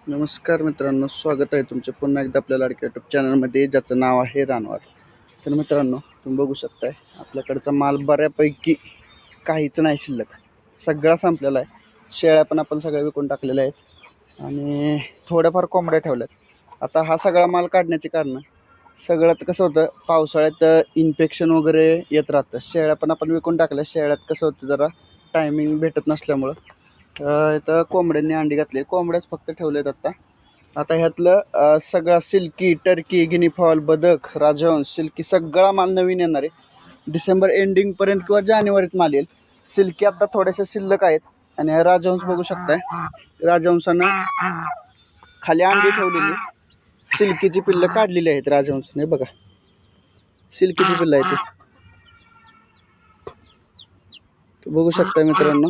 नमस्कार मित्रांनो, स्वागत आहे तुमचे पुन्हा एकदा आपल्या लाडक्या यूट्यूब चॅनलमध्ये, ज्याचं नाव आहे रानवार. तर मित्रांनो, तुम्ही बघू शकताय आपल्याकडचा माल बऱ्यापैकी काहीच नाही शिल्लक, सगळा संपलेला आहे. शेळ्या पण आपण सगळ्या विकून टाकलेल्या आहेत आणि थोड्याफार कोंबड्या ठेवल्यात. आता हा सगळा माल काढण्याचे कारण सगळ्यात कसं होतं, पावसाळ्यात इन्फेक्शन वगैरे येत राहतं. शेळ्या पण आपण विकून टाकल्या. शेळ्यात कसं होतं, जरा टायमिंग भेटत नसल्यामुळं इथं कोंबड्यांनी अंडी घातली. कोंबड्याच फक्त ठेवलेत आता ह्यातलं सगळा सिल्की, टर्की, गिनी फॉल, बदक, राजहंस, सिल्की सगळा माल नवीन येणार आहे. डिसेंबर एंडिंगपर्यंत किंवा जानेवारीत माल येईल. सिल्की आता थोड्याशा शिल्लक आहेत आणि राजहंस बघू शकताय. राजहंसानं खाली अंडी ठेवलेली, सिल्कीची पिल्लं काढलेली आहेत राजहंसाने. बघा, सिल्कीची पिल्लं आहेत ती बघू शकता मित्रांनो.